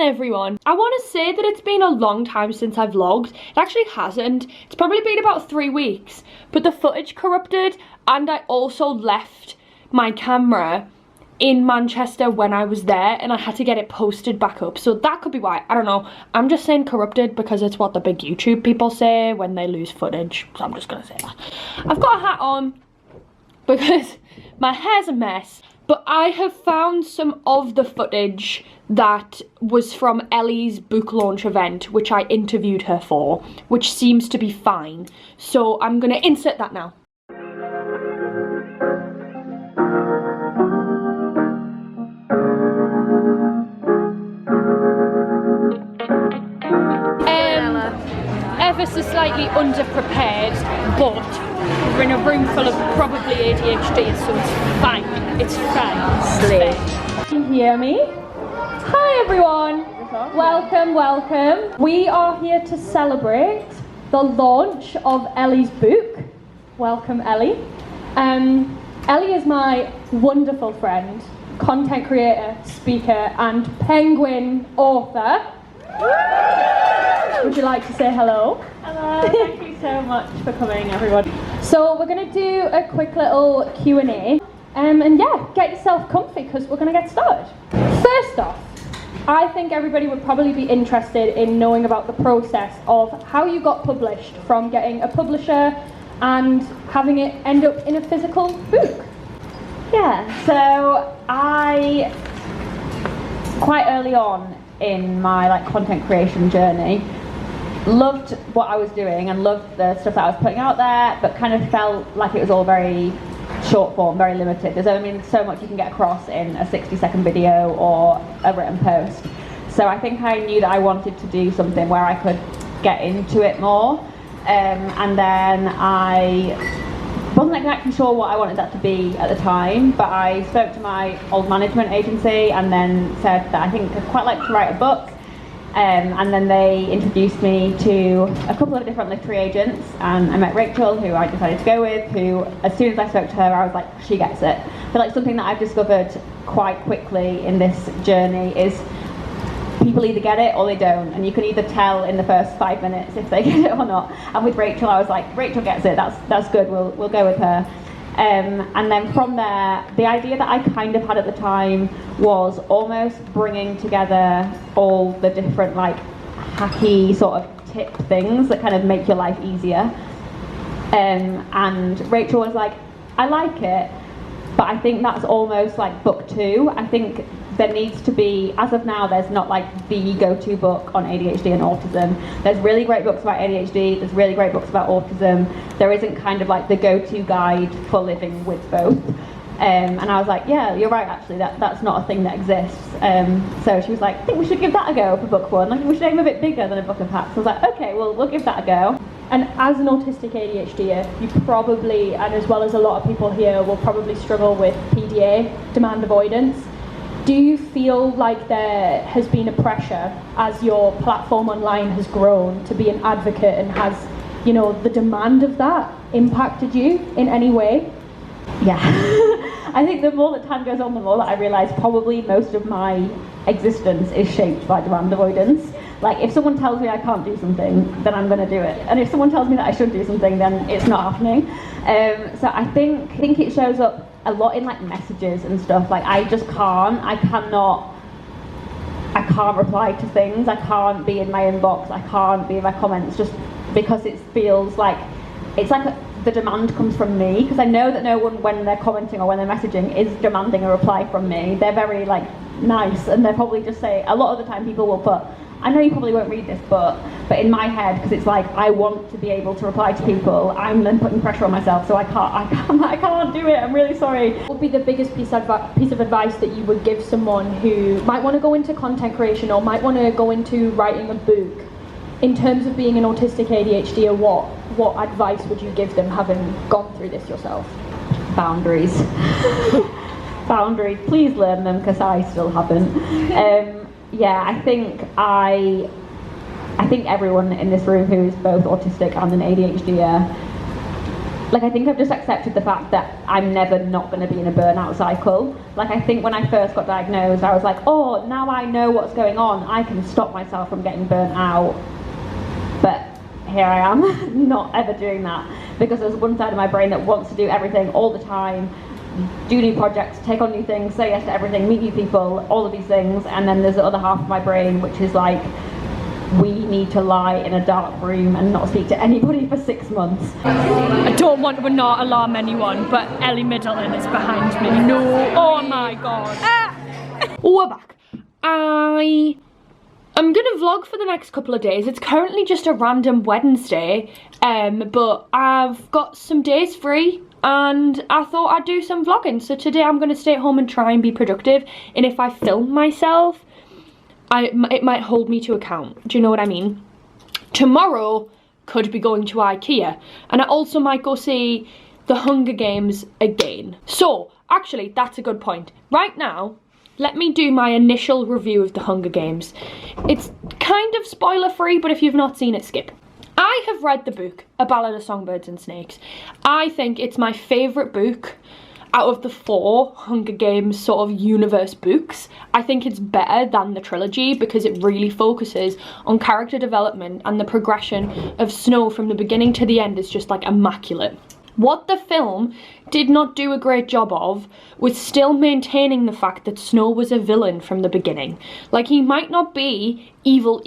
again, everyone. I want to say that it's been a long time since I've vlogged. It actually hasn't. It's probably been about 3 weeks, but the footage corrupted, and I also left my camera in Manchester when I was there, and I had to get it posted back up, so that could be why. I don't know. I'm just saying corrupted because it's what the big YouTube people say when they lose footage, so I'm just gonna say that. I've got a hat on because my hair's a mess, but I have found some of the footage that was from Ellie's book launch event, which I interviewed her for, which seems to be fine. So I'm gonna insert that now. Ever so slightly underprepared, but we're in a room full of probably ADHD, so it's fine. It's fine. Can you hear me? Hi everyone. Welcome, welcome. We are here to celebrate the launch of Ellie's book. Welcome, Ellie. Ellie is my wonderful friend, content creator, speaker, and penguin author. Would you like to say hello? Hello, thank you so much for coming, everyone. So we're going to do a quick little Q&A, and yeah, get yourself comfy because we're going to get started. First off, I think everybody would probably be interested in knowing about the process of how you got published from getting a publisher and having it end up in a physical book. Yeah, so I, quite early on in my content creation journey, loved what I was doing and loved the stuff that I was putting out there, but kind of felt like it was all very short form, very limited. There's only so much you can get across in a 60-second video or a written post. So I think I knew that I wanted to do something where I could get into it more, and then I wasn't exactly sure what I wanted that to be at the time, but I spoke to my old management agency and then said that I think I'd quite like to write a book. And then they introduced me to a couple of different literary agents, and I met Rachel, who I decided to go with, who, as soon as I spoke to her, I was like, she gets it. I feel like something that I've discovered quite quickly in this journey is people either get it or they don't, and you can either tell in the first 5 minutes if they get it or not. And with Rachel, I was like, Rachel gets it, that's good, we'll go with her. And then from there, the idea that I kind of had at the time was almost bringing together all the different hacky sort of tip things that kind of make your life easier. And Rachel was like, I like it, but I think that's almost like book 2. I think there needs to be, as of now, there's not the go-to book on ADHD and autism. There's really great books about ADHD, there's really great books about autism. There isn't kind of the go-to guide for living with both. And I was like, yeah, you're right, actually, that's not a thing that exists. So she was like, I think we should give that a go for book 1. We should aim a bit bigger than a book of hats. So I was like, okay, well, we'll give that a go. And as an autistic ADHDer, you probably, and as well as a lot of people here, will probably struggle with PDA, demand avoidance. Do you feel like there has been a pressure as your platform online has grown to be an advocate, and has, the demand of that impacted you in any way? Yeah. I think the more that time goes on, the more that I realise probably most of my existence is shaped by demand avoidance. If someone tells me I can't do something, then I'm going to do it. And if someone tells me that I should do something, then it's not happening. So I think it shows up a lot in messages and stuff. I can't reply to things. I can't be in my inbox. I can't be in my comments, just because it feels the demand comes from me, because I know that no one, when they're commenting or when they're messaging, is demanding a reply from me. They're very nice, and they're probably just say, a lot of the time people will put, I know you probably won't read this, but in my head, because it's I want to be able to reply to people, I'm then putting pressure on myself, so I can't do it, I'm really sorry. What would be the biggest piece of advice that you would give someone who might want to go into content creation or might want to go into writing a book, in terms of being an autistic ADHD, or what advice would you give them, having gone through this yourself? Boundaries. Boundaries, please learn them, because I still haven't. Yeah, I think everyone in this room who is both autistic and an ADHD Like, I think I've just accepted the fact that I'm never not going to be in a burnout cycle. Like, I think when I first got diagnosed, I was like, oh, now I know what's going on. I can stop myself from getting burnt out. But here I am, not ever doing that. Because there's one side of my brain that wants to do everything all the time, do new projects, take on new things, say yes to everything, meet new people, all of these things. And then there's the other half of my brain, which is like, we need to lie in a dark room and not speak to anybody for 6 months. I don't want to not alarm anyone, but Ellie Middleton is behind me. No, oh my god. We're back. I'm gonna vlog for the next couple of days. It's currently just a random Wednesday, but I've got some days free and I thought I'd do some vlogging. So today I'm gonna stay at home and try and be productive, and if I film myself, it might hold me to account. Do you know what I mean? Tomorrow could be going to IKEA, and I also might go see the Hunger Games again. So actually, that's a good point. Right now, let me do my initial review of the Hunger Games. It's kind of spoiler free, but if you've not seen it, skip. I have read the book, A Ballad of Songbirds and Snakes. I think it's my favourite book out of the 4 Hunger Games sort of universe books. I think it's better than the trilogy because it really focuses on character development, and the progression of Snow from the beginning to the end is just like immaculate. What the film did not do a great job of was still maintaining the fact that Snow was a villain from the beginning. Like, he might not be evil,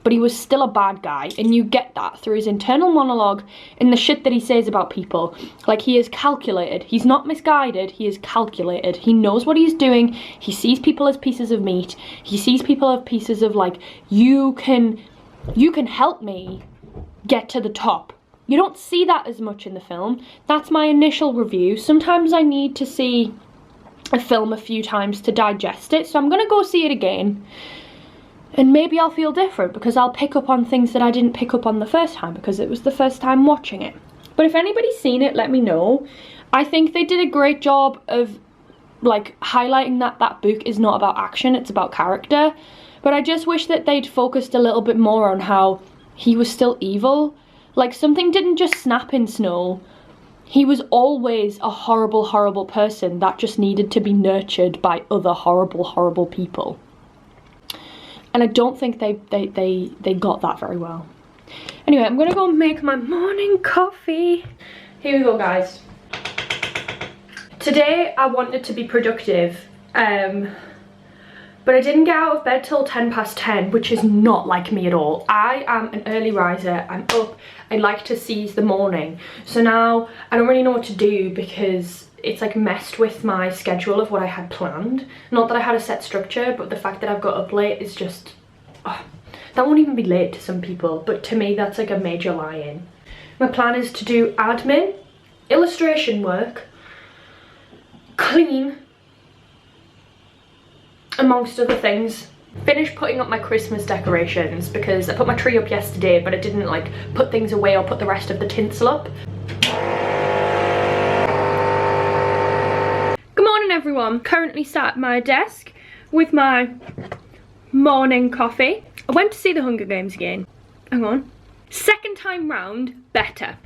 but he was still a bad guy, and you get that through his internal monologue and the shit that he says about people. Like, he is calculated. He's not misguided, he is calculated. He knows what he's doing. He sees people as pieces of meat. He sees people as pieces of, like, you can help me get to the top. You don't see that as much in the film. That's my initial review. Sometimes I need to see a film a few times to digest it, so I'm gonna go see it again. And maybe I'll feel different because I'll pick up on things that I didn't pick up on the first time because it was the first time watching it. But if anybody's seen it, let me know. I think they did a great job of, like, highlighting that that book is not about action, it's about character. But I just wish that they'd focused a little bit more on how he was still evil. Like, something didn't just snap in Snow. He was always a horrible person that just needed to be nurtured by other horrible people. And I don't think they got that very well. Anyway, I'm gonna go make my morning coffee. Here we go, guys. Today I wanted to be productive, but I didn't get out of bed till 10 past 10, which is not like me at all. I am an early riser. I'm up. I like to seize the morning. So now I don't really know what to do because it's like messed with my schedule of what I had planned. Not that I had a set structure, but the fact that I've got up late is just, oh, that won't even be late to some people, but to me that's like a major lie-in. My plan is to do admin, illustration work, clean, amongst other things. Finish putting up my Christmas decorations because I put my tree up yesterday, but I didn't like put things away or put the rest of the tinsel up. Everyone, currently sat at my desk with my morning coffee. I went to see the Hunger Games again. Hang on. Second time round, better.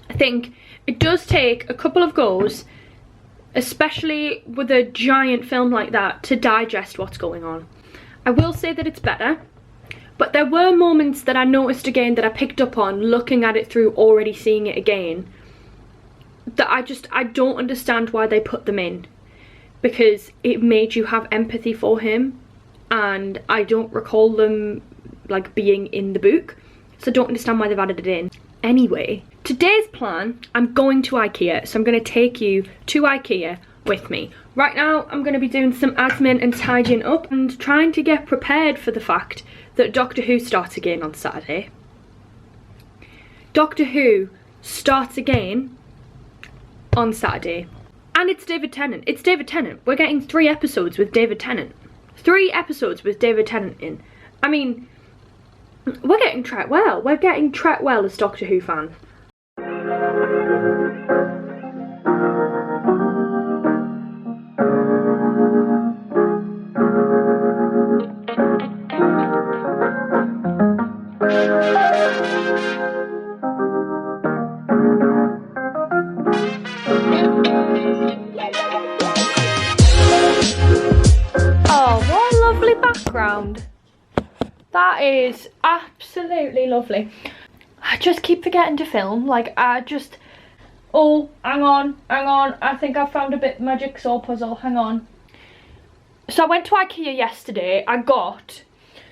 I think it does take a couple of goes, especially with a giant film like that, to digest what's going on. I will say that it's better, but there were moments that I noticed again that I picked up on looking at it through already seeing it again, that I don't understand why they put them in. Because it made you have empathy for him, and I don't recall them like being in the book, so I don't understand why they've added it in. Anyway, today's plan, I'm going to IKEA, so I'm going to take you to IKEA with me. Right now I'm going to be doing some admin and tidying up and trying to get prepared for the fact that Doctor Who starts again on Saturday. Doctor Who starts again on Saturday. And it's David Tennant. It's David Tennant. We're getting 3 episodes with David Tennant. 3 episodes with David Tennant in. I mean, we're getting treated well. We're getting treated well as Doctor Who fans. around. That is absolutely lovely. I just keep forgetting to film. Like, oh, hang on. I think I found a bit of my jigsaw puzzle. Hang on. So I went to IKEA yesterday. I got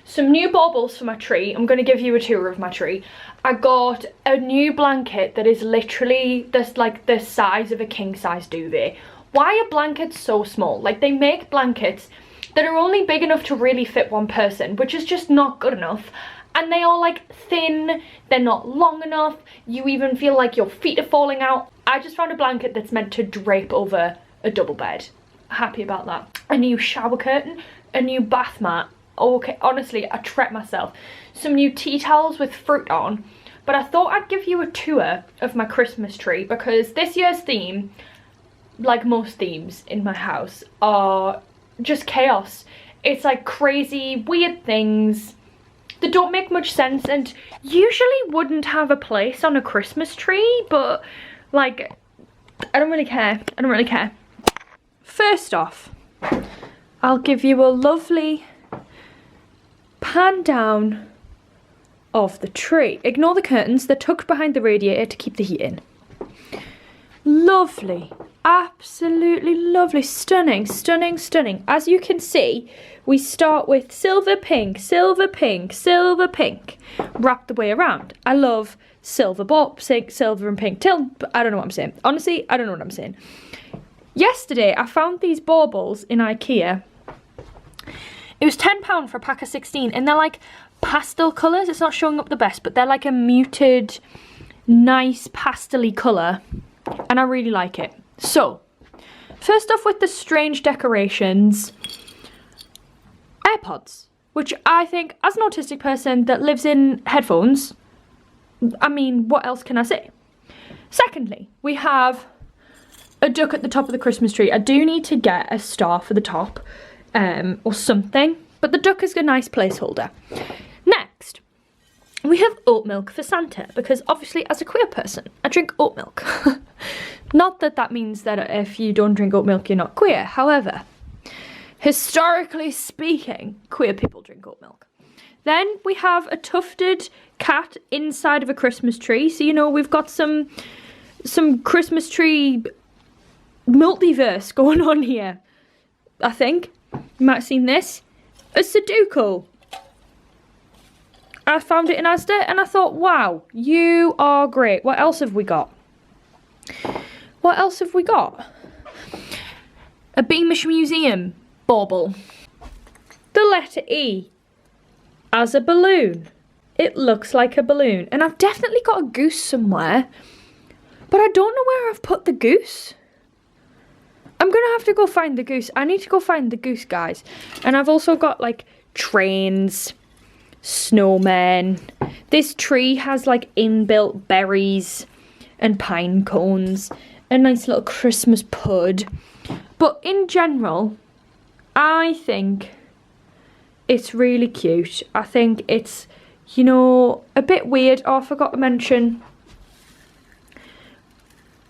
some new baubles for my tree. I'm going to give you a tour of my tree. I got a new blanket that is literally this, like, the size of a king size duvet. Why are blankets so small? Like, they make blankets that are only big enough to really fit one person, which is just not good enough. And they are like thin, they're not long enough, you even feel like your feet are falling out. I just found a blanket that's meant to drape over a double bed. Happy about that. A new shower curtain, a new bath mat. Okay, honestly, I treat myself. Some new tea towels with fruit on. But I thought I'd give you a tour of my Christmas tree because this year's theme, like most themes in my house, are just chaos. It's like crazy, weird things that don't make much sense and usually wouldn't have a place on a Christmas tree, but like, I don't really care. I don't really care. First off, I'll give you a lovely pan down of the tree. Ignore the curtains, they're tucked behind the radiator to keep the heat in. Lovely, absolutely lovely, stunning, stunning, stunning. As you can see, we start with silver pink, silver pink, silver pink, wrapped the way around. I love silver silver and pink till, I don't know what I'm saying. Honestly, I don't know what I'm saying. Yesterday, I found these baubles in IKEA. It was £10 for a pack of 16, and they're like pastel colours. It's not showing up the best, but they're like a muted, nice pastel-y colour, and I really like it. So, first off with the strange decorations, AirPods, which I think, as an autistic person that lives in headphones, I mean, what else can I say? Secondly, we have a duck at the top of the Christmas tree. I do need to get a star for the top, or something, but the duck is a nice placeholder. Next, we have oat milk for Santa, because obviously as a queer person, I drink oat milk. Not that that means that if you don't drink oat milk, you're not queer. However, historically speaking, queer people drink oat milk. Then we have a tufted cat inside of a Christmas tree. So, you know, we've got some Christmas tree multiverse going on here. I think you might have seen this. A Sudoku. I found it in Asda and I thought, wow, you are great. What else have we got? What else have we got? A Beamish Museum bauble. The letter E as a balloon. It looks like a balloon. And I've definitely got a goose somewhere, but I don't know where I've put the goose. I'm gonna have to go find the goose. I need to go find the goose, guys. And I've also got like trains, snowmen. This tree has like inbuilt berries and pine cones, a nice little Christmas pud. But in general, I think it's really cute. I think it's, you know, a bit weird. Oh, I forgot to mention,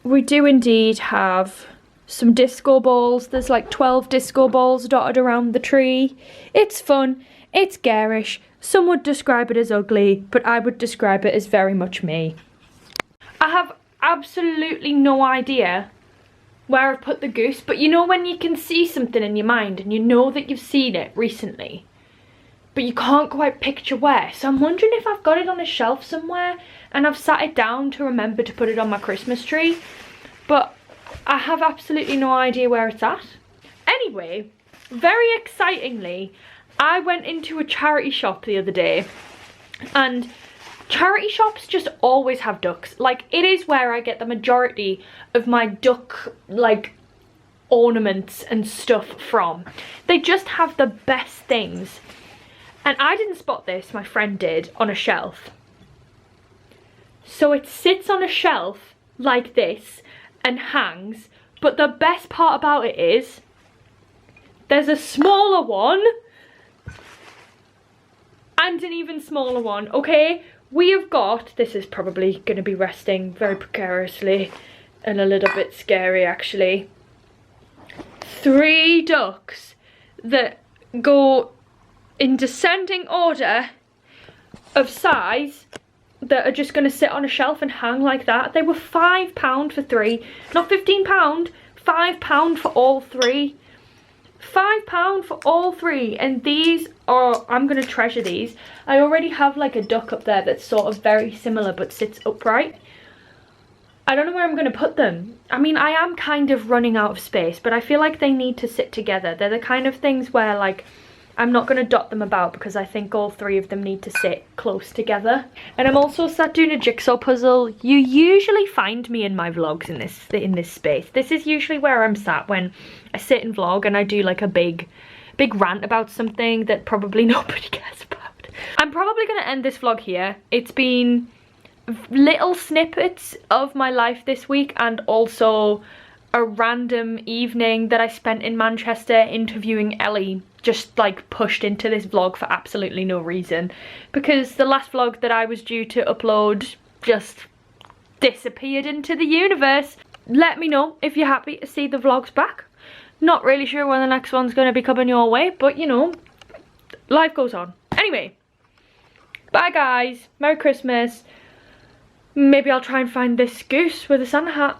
we do indeed have some disco balls. There's like 12 disco balls dotted around the tree. It's fun, it's garish. Some would describe it as ugly, but I would describe it as very much me. I have absolutely no idea where I've put the goose, but you know when you can see something in your mind and you know that you've seen it recently, but you can't quite picture where. So I'm wondering if I've got it on a shelf somewhere and I've sat it down to remember to put it on my Christmas tree, but I have absolutely no idea where it's at. Anyway, very excitingly, I went into a charity shop the other day, and charity shops just always have ducks. Like, it is where I get the majority of my duck, like, ornaments and stuff from. They just have the best things. And I didn't spot this, my friend did, on a shelf. So it sits on a shelf like this and hangs, but the best part about it is there's a smaller one and an even smaller one. Okay, we have got, this is probably going to be resting very precariously and a little bit scary actually, 3 ducks that go in descending order of size that are just going to sit on a shelf and hang like that. They were £5 for 3, not £15, £5 for all 3. £5 for all 3, and these are, I'm going to treasure these. I already have like a duck up there that's sort of very similar but sits upright. I don't know where I'm going to put them. I mean, I am kind of running out of space, but I feel like they need to sit together. They're the kind of things where like I'm not going to dot them about because I think all 3 of them need to sit close together. And I'm also sat doing a jigsaw puzzle. You usually find me in my vlogs in this space. This is usually where I'm sat when I sit and vlog and I do like a big rant about something that probably nobody cares about. I'm probably going to end this vlog here. It's been little snippets of my life this week and also a random evening that I spent in Manchester interviewing Ellie, just like pushed into this vlog for absolutely no reason because the last vlog that I was due to upload just disappeared into the universe. Let me know if you're happy to see the vlogs back. Not really sure when the next one's going to be coming your way, but you know, life goes on. Anyway, bye guys, Merry Christmas. Maybe I'll try and find this goose with a Santa hat.